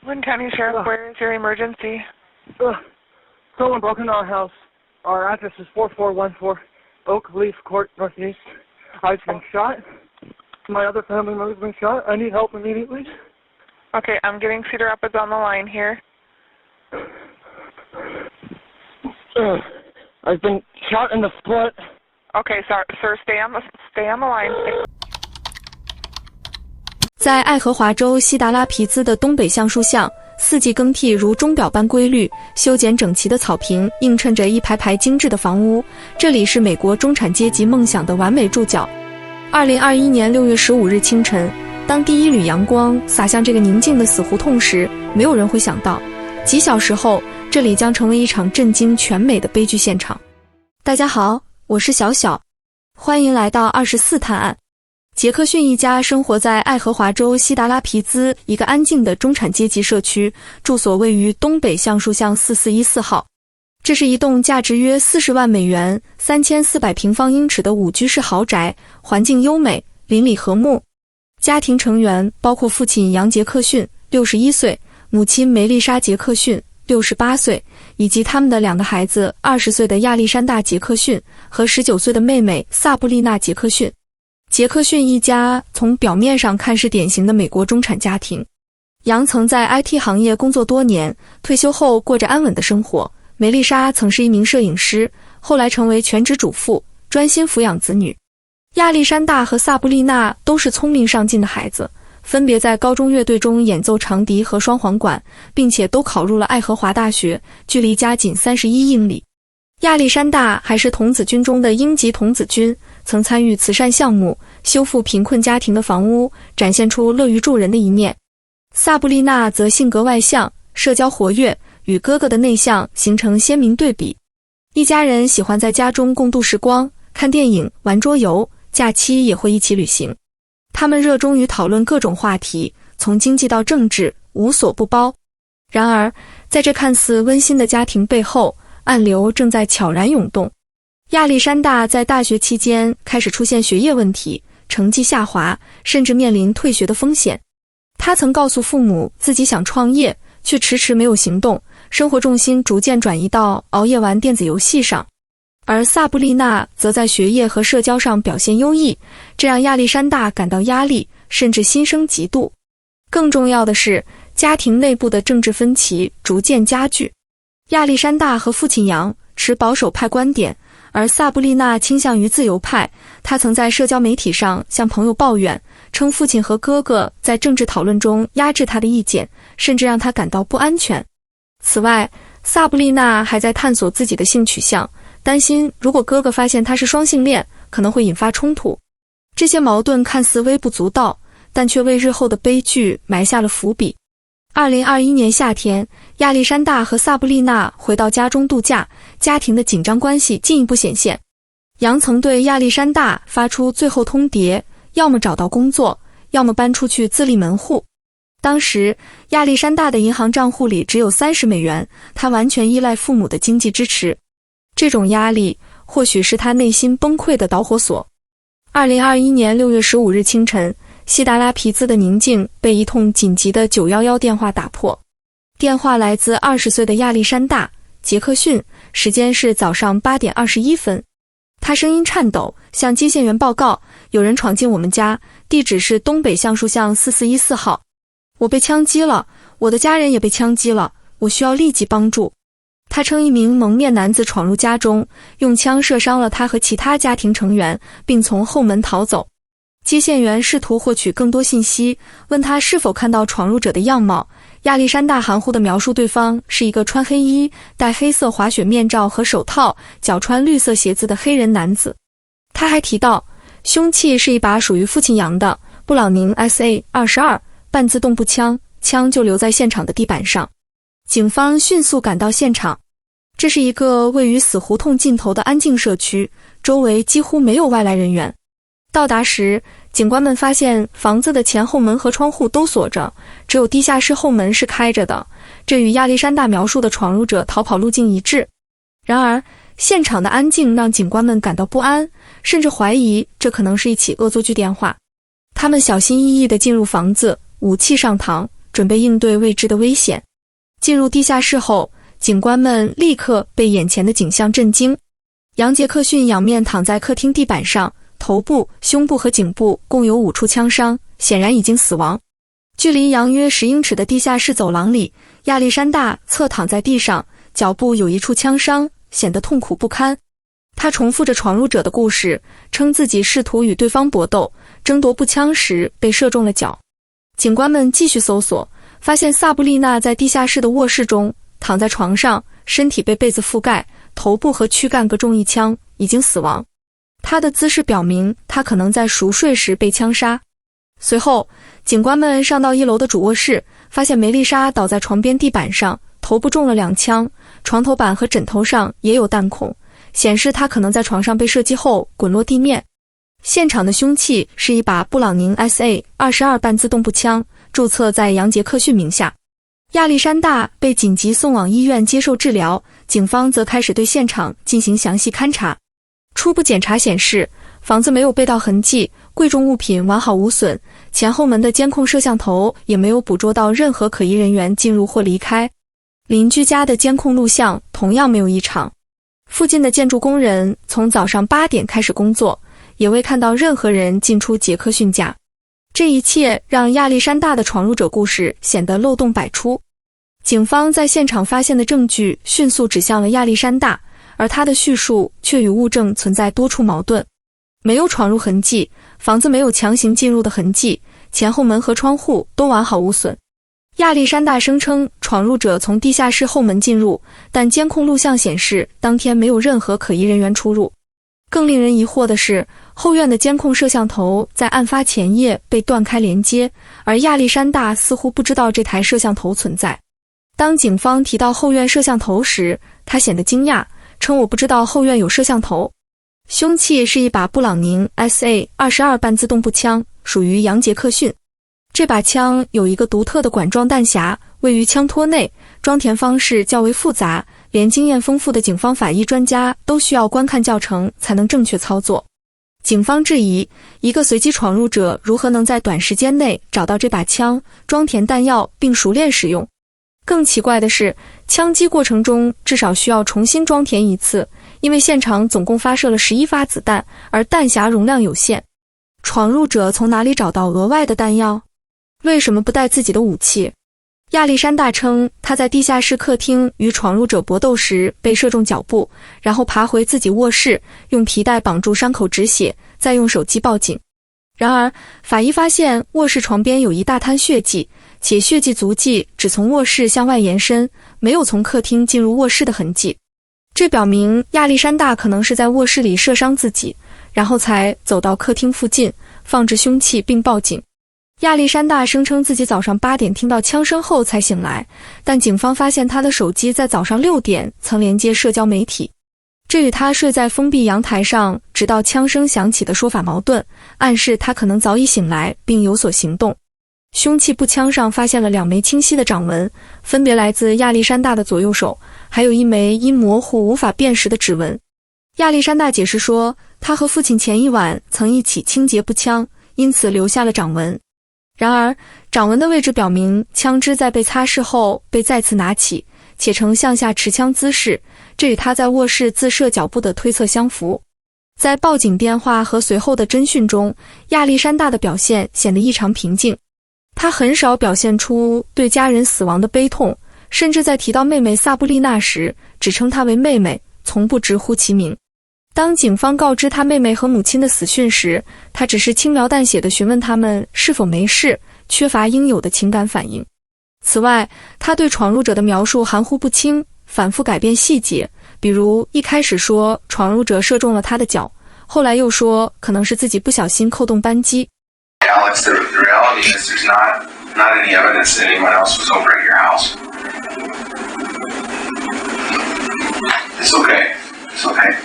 Lynn County Sheriff, where is your emergency? Someone broke into our house. Our address is 4414 Oak Leaf Court, Northeast. I've been shot. My other family member's been shot. I need help immediately. Okay, I'm getting Cedar Rapids on the line here. I've been shot in the foot. Okay, sir, stay on the line. 在爱荷华州西达拉皮兹的东北橡树巷，四季更替如钟表般规律，修剪整齐的草坪映衬着一排排精致的房屋。这里是美国中产阶级梦想的完美住脚。2021年6月15日清晨，当第一缕阳光洒向这个宁静的死胡同时，没有人会想到，几小时后，这里将成为一场震惊全美的悲剧现场。大家好，我是小小，欢迎来到24探案。杰克逊一家生活在爱荷华州西达拉皮兹一个安静的中产阶级社区，住所位于东北橡树巷4414号。这是一栋价值约40万美元、3400平方英尺的5居室豪宅，环境优美，邻里和睦。家庭成员包括父亲杨杰克逊61岁，母亲梅丽莎杰克逊68岁，以及他们的2个孩子20岁的亚历山大杰克逊和19岁的妹妹萨布丽娜杰克逊。杰克逊一家从表面上看是典型的美国中产家庭。杨曾在 IT 行业工作多年，退休后过着安稳的生活。梅丽莎曾是一名摄影师，后来成为全职主妇，专心抚养子女。亚历山大和萨布丽娜都是聪明上进的孩子，分别在高中乐队中演奏长笛和双簧管，并且都考入了爱荷华大学，距离家仅31英里。亚历山大还是童子军中的英籍童子军，曾参与慈善项目，修复贫困家庭的房屋，展现出乐于助人的一面。萨布丽娜则性格外向，社交活跃，与哥哥的内向形成鲜明对比。一家人喜欢在家中共度时光，看电影，玩桌游，假期也会一起旅行。他们热衷于讨论各种话题，从经济到政治，无所不包。然而，在这看似温馨的家庭背后，暗流正在悄然涌动。亚历山大在大学期间开始出现学业问题，成绩下滑，甚至面临退学的风险。他曾告诉父母自己想创业，却迟迟没有行动，生活重心逐渐转移到熬夜玩电子游戏上。而萨布丽娜则在学业和社交上表现优异，这让亚历山大感到压力，甚至心生嫉妒。更重要的是，家庭内部的政治分歧逐渐加剧。亚历山大和父亲杨持保守派观点，而萨布丽娜倾向于自由派。她曾在社交媒体上向朋友抱怨，称父亲和哥哥在政治讨论中压制她的意见，甚至让她感到不安全。此外，萨布丽娜还在探索自己的性取向，担心如果哥哥发现她是双性恋，可能会引发冲突。这些矛盾看似微不足道，但却为日后的悲剧埋下了伏笔。2021年夏天，亚历山大和萨布丽娜回到家中度假，家庭的紧张关系进一步显现。杨曾对亚历山大发出最后通牒，要么找到工作，要么搬出去自立门户。当时，亚历山大的银行账户里只有30美元，他完全依赖父母的经济支持。这种压力或许是他内心崩溃的导火索。2021年6月15日清晨，西达拉皮兹的宁静被一通紧急的911电话打破。电话来自20岁的亚历山大·杰克逊，时间是早上8点21分。他声音颤抖，向接线员报告，有人闯进我们家，地址是东北橡树巷4414号。我被枪击了，我的家人也被枪击了，我需要立即帮助。他称一名蒙面男子闯入家中，用枪射伤了他和其他家庭成员，并从后门逃走。接线员试图获取更多信息，问他是否看到闯入者的样貌。亚历山大含糊地描述对方是一个穿黑衣、戴黑色滑雪面罩和手套、脚穿绿色鞋子的黑人男子。他还提到，凶器是一把属于父亲杨的布朗宁 SA-22 半自动步枪，枪就留在现场的地板上。警方迅速赶到现场。这是一个位于死胡同尽头的安静社区，周围几乎没有外来人员。到达时，警官们发现房子的前后门和窗户都锁着，只有地下室后门是开着的，这与亚历山大描述的闯入者逃跑路径一致。然而，现场的安静让警官们感到不安，甚至怀疑这可能是一起恶作剧电话。他们小心翼翼地进入房子，武器上膛，准备应对未知的危险。进入地下室后，警官们立刻被眼前的景象震惊。杨杰克逊仰面躺在客厅地板上，头部、胸部和颈部共有5处枪伤，显然已经死亡。距离杨约10英尺的地下室走廊里，亚历山大侧躺在地上，脚部有1处枪伤，显得痛苦不堪。他重复着闯入者的故事，称自己试图与对方搏斗，争夺步枪时被射中了脚。警官们继续搜索，发现萨布丽娜在地下室的卧室中躺在床上，身体被被子覆盖，头部和躯干各中1枪，已经死亡。她的姿势表明她可能在熟睡时被枪杀。随后，警官们上到1楼的主卧室，发现梅丽莎倒在床边地板上，头部中了2枪，床头板和枕头上也有弹孔，显示她可能在床上被射击后滚落地面。现场的凶器是一把布朗宁 SA-22半自动步枪，注册在杨杰克逊名下。亚历山大被紧急送往医院接受治疗，警方则开始对现场进行详细勘查。初步检查显示，房子没有被盗痕迹，贵重物品完好无损，前后门的监控摄像头也没有捕捉到任何可疑人员进入或离开。邻居家的监控录像同样没有异常。附近的建筑工人从早上8点开始工作，也未看到任何人进出杰克逊家。这一切让亚历山大的闯入者故事显得漏洞百出。警方在现场发现的证据迅速指向了亚历山大，而他的叙述却与物证存在多处矛盾。没有闯入痕迹，房子没有强行进入的痕迹，前后门和窗户都完好无损。亚历山大声称闯入者从地下室后门进入，但监控录像显示当天没有任何可疑人员出入。更令人疑惑的是，后院的监控摄像头在案发前夜被断开连接，而亚历山大似乎不知道这台摄像头存在。当警方提到后院摄像头时，他显得惊讶，称我不知道后院有摄像头。凶器是一把布朗宁 SA-22半自动步枪，属于杨杰克逊。这把枪有一个独特的管状弹匣，位于枪托内，装填方式较为复杂，连经验丰富的警方法医专家都需要观看教程才能正确操作。警方质疑，一个随机闯入者如何能在短时间内找到这把枪，装填弹药并熟练使用。更奇怪的是，枪击过程中至少需要重新装填1次，因为现场总共发射了11发子弹，而弹匣容量有限。闯入者从哪里找到额外的弹药？为什么不带自己的武器？亚历山大称，他在地下室客厅与闯入者搏斗时被射中脚部，然后爬回自己卧室，用皮带绑住伤口止血，再用手机报警。然而，法医发现卧室床边有一大滩血迹，且血迹足迹只从卧室向外延伸，没有从客厅进入卧室的痕迹。这表明亚历山大可能是在卧室里射伤自己，然后才走到客厅附近，放置凶器并报警。亚历山大声称自己早上8点听到枪声后才醒来，但警方发现他的手机在早上6点曾连接社交媒体。这与他睡在封闭阳台上直到枪声响起的说法矛盾，暗示他可能早已醒来并有所行动。凶器步枪上发现了2枚清晰的掌纹，分别来自亚历山大的左右手，还有1枚因模糊无法辨识的指纹。亚历山大解释说，他和父亲前一晚曾一起清洁步枪，因此留下了掌纹。然而，掌纹的位置表明枪支在被擦拭后被再次拿起，且呈向下持枪姿势，这与他在卧室自射脚部的推测相符。在报警电话和随后的侦讯中，亚历山大的表现显得异常平静。他很少表现出对家人死亡的悲痛，甚至在提到妹妹萨布丽娜时，只称她为妹妹，从不直呼其名。当警方告知他妹妹和母亲的死讯时，他只是轻描淡写地询问他们是否没事，缺乏应有的情感反应。此外，他对闯入者的描述含糊不清，反复改变细节，比如一开始说闯入者射中了他的脚，后来又说可能是自己不小心扣动扳机。Alex, the reality is there's not any evidence that anyone else was over at your house. It's okay. It's okay.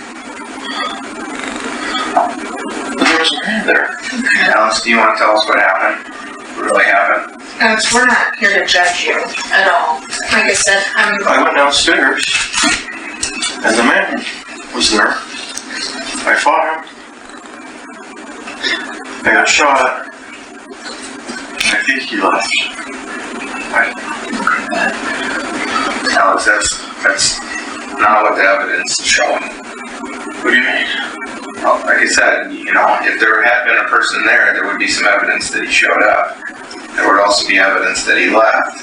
There was a man there. Alex, do you want to tell us what happened? What really happened? Alex, we're not here to judge you at all. Like I said, I went downstairs, and the man was there. I fought him. I got shot. I think he left. Alex, that's not what the evidence is showing. What do you mean? Well, like I said, if there had been a person there would be some evidence that he showed up. There would also be evidence that he left,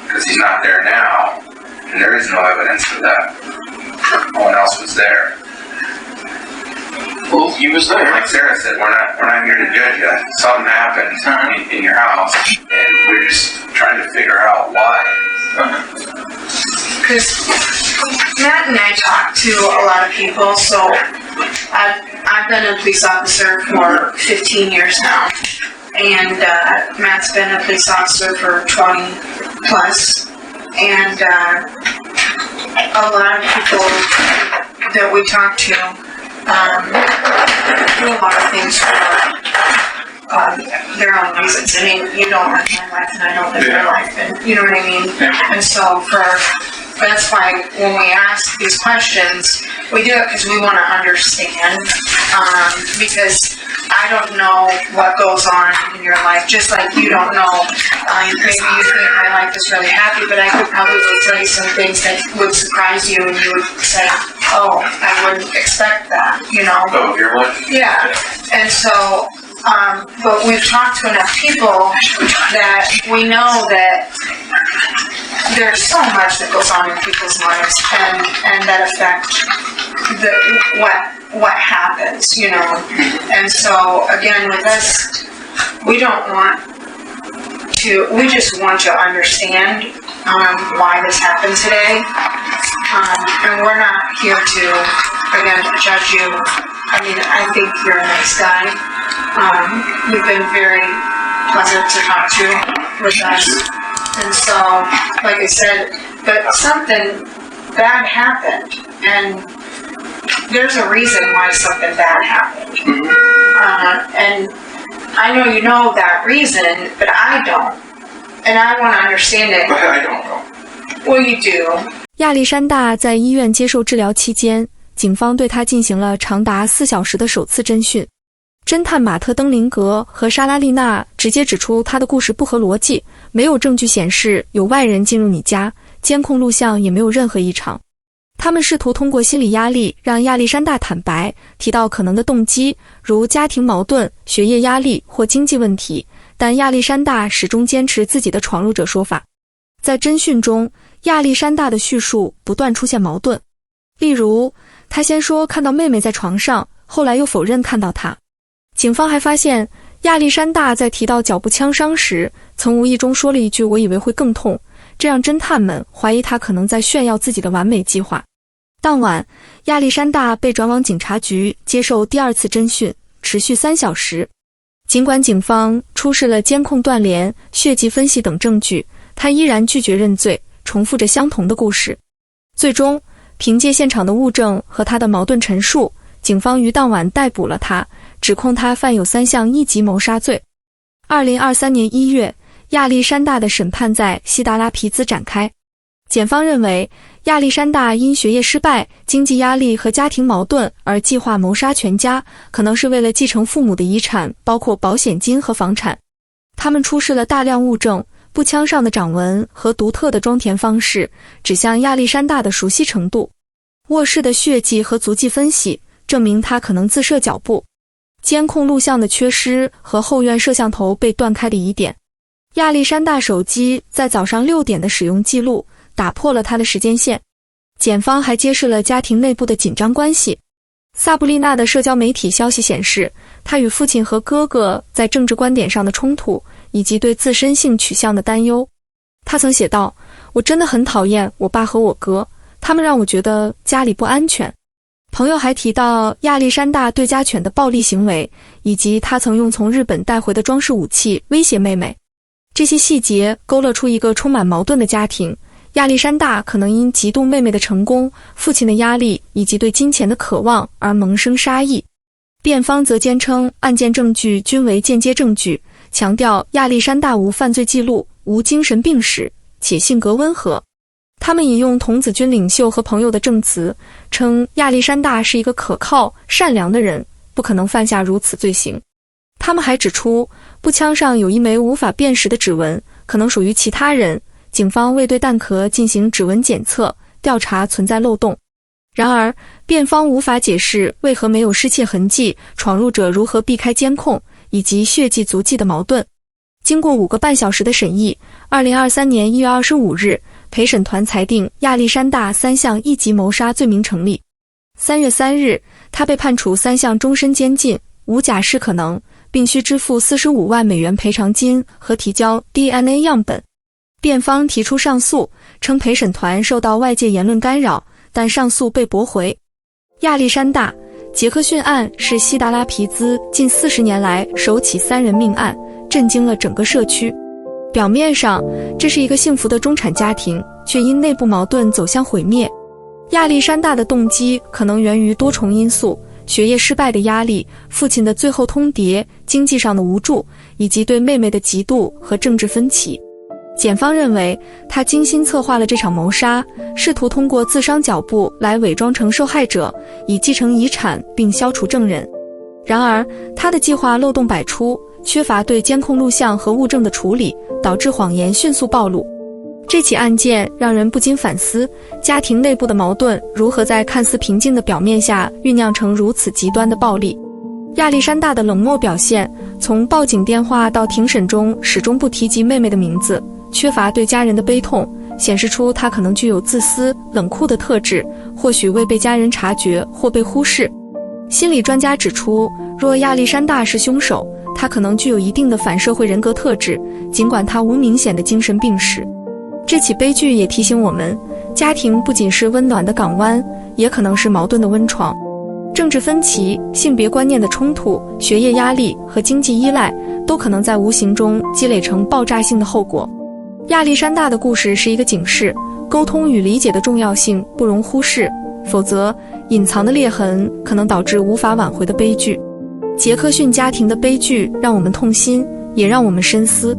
because he's not there now, and there is no evidence for that. No one else was there. Well, he was there. Like Sarah said, we're not here to judge you. Something happened in your house, and we're just trying to figure out why. Because Matt and I talk to a lot of people, so I've been a police officer for 15 years now, and Matt's been a police officer for 20 plus, and a lot of people that we talk to do a lot of things for their own reasons. I mean, you don't live my life and I don't live your life, and you know what I mean? Yeah. And so that's why when we ask these questions, we do it because we want to understand, because I don't know what goes on in your life, just like you don't know. Maybe you think my life is really happy, but I could probably tell you some things that would surprise you, and you would say, oh, I wouldn't expect that, Oh, your life? Yeah, and so, but we've talked to enough people that we know that there's so much that goes on in people's lives, and that affect what happens, And so, again, with us, we just want to understand why this happened today, and we're not here to, again, judge you. I mean, I think you're a nice guy. You've been very pleasant to talk to with us. And so, like I said, but something bad happened, and there's a reason why something bad happened. And I know you know that reason, but I don't. And I want to understand it. But I don't know. Well, you do. 亚历山大在医院接受治疗期间，警方对他进行了长达4小时的首次侦讯。侦探马特·登林格和莎拉·丽娜直接指出他的故事不合逻辑，没有证据显示有外人进入你家，监控录像也没有任何异常。他们试图通过心理压力让亚历山大坦白，提到可能的动机，如家庭矛盾、学业压力或经济问题，但亚历山大始终坚持自己的闯入者说法。在侦讯中，亚历山大的叙述不断出现矛盾，例如他先说看到妹妹在床上，后来又否认看到她。警方还发现亚历山大在提到脚部枪伤时，曾无意中说了一句我以为会更痛，这让侦探们怀疑他可能在炫耀自己的完美计划。当晚，亚历山大被转往警察局接受第2次侦讯，持续3小时。尽管警方出示了监控断联、血迹分析等证据，他依然拒绝认罪，重复着相同的故事。最终，凭借现场的物证和他的矛盾陈述，警方于当晚逮捕了他，指控他犯有3项1级谋杀罪。2023年1月，亚历山大的审判在西达拉皮兹展开。检方认为，亚历山大因学业失败、经济压力和家庭矛盾而计划谋杀全家，可能是为了继承父母的遗产，包括保险金和房产。他们出示了大量物证，步枪上的掌纹和独特的装填方式，指向亚历山大的熟悉程度。卧室的血迹和足迹分析证明他可能自射脚步。监控录像的缺失和后院摄像头被断开的疑点。亚历山大手机在早上6点的使用记录打破了他的时间线。检方还揭示了家庭内部的紧张关系。萨布丽娜的社交媒体消息显示，她与父亲和哥哥在政治观点上的冲突，以及对自身性取向的担忧。她曾写道：我真的很讨厌我爸和我哥，他们让我觉得家里不安全。朋友还提到亚历山大对家犬的暴力行为，以及他曾用从日本带回的装饰武器威胁妹妹。这些细节勾勒出一个充满矛盾的家庭。亚历山大可能因嫉妒妹妹的成功、父亲的压力以及对金钱的渴望而萌生杀意。辩方则坚称案件证据均为间接证据，强调亚历山大无犯罪记录、无精神病史，且性格温和。他们引用童子军领袖和朋友的证词，称亚历山大是一个可靠、善良的人，不可能犯下如此罪行。他们还指出，步枪上有一枚无法辨识的指纹，可能属于其他人。警方未对弹壳进行指纹检测，调查存在漏洞。然而，辩方无法解释为何没有失窃痕迹，闯入者如何避开监控，以及血迹足迹的矛盾。经过5个半小时的审议，2023年1月25日，陪审团裁定亚历山大3项一级谋杀罪名成立。3月3日，他被判处3项终身监禁，无假释可能，并需支付45万美元赔偿金和提交 DNA 样本。辩方提出上诉，称陪审团受到外界言论干扰，但上诉被驳回。亚历山大·杰克逊案是西达拉皮兹近40年来首起3人命案，震惊了整个社区。表面上，这是一个幸福的中产家庭，却因内部矛盾走向毁灭。亚历山大的动机可能源于多重因素：学业失败的压力、父亲的最后通牒、经济上的无助，以及对妹妹的嫉妒和政治分歧。检方认为，他精心策划了这场谋杀，试图通过自伤脚步来伪装成受害者，以继承遗产并消除证人。然而，他的计划漏洞百出，缺乏对监控录像和物证的处理，导致谎言迅速暴露。这起案件让人不禁反思，家庭内部的矛盾如何在看似平静的表面下酝酿成如此极端的暴力。亚历山大的冷漠表现，从报警电话到庭审中始终不提及妹妹的名字，缺乏对家人的悲痛，显示出他可能具有自私、冷酷的特质，或许未被家人察觉或被忽视。心理专家指出，若亚历山大是凶手，他可能具有一定的反社会人格特质，尽管他无明显的精神病史。这起悲剧也提醒我们，家庭不仅是温暖的港湾，也可能是矛盾的温床。政治分歧、性别观念的冲突、学业压力和经济依赖，都可能在无形中积累成爆炸性的后果。亚历山大的故事是一个警示，沟通与理解的重要性不容忽视，否则隐藏的裂痕可能导致无法挽回的悲剧。杰克逊家庭的悲剧让我们痛心，也让我们深思。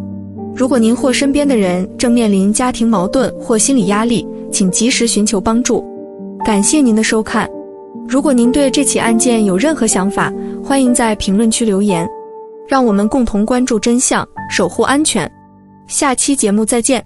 如果您或身边的人正面临家庭矛盾或心理压力，请及时寻求帮助。感谢您的收看。如果您对这起案件有任何想法，欢迎在评论区留言，让我们共同关注真相，守护安全。下期节目再见。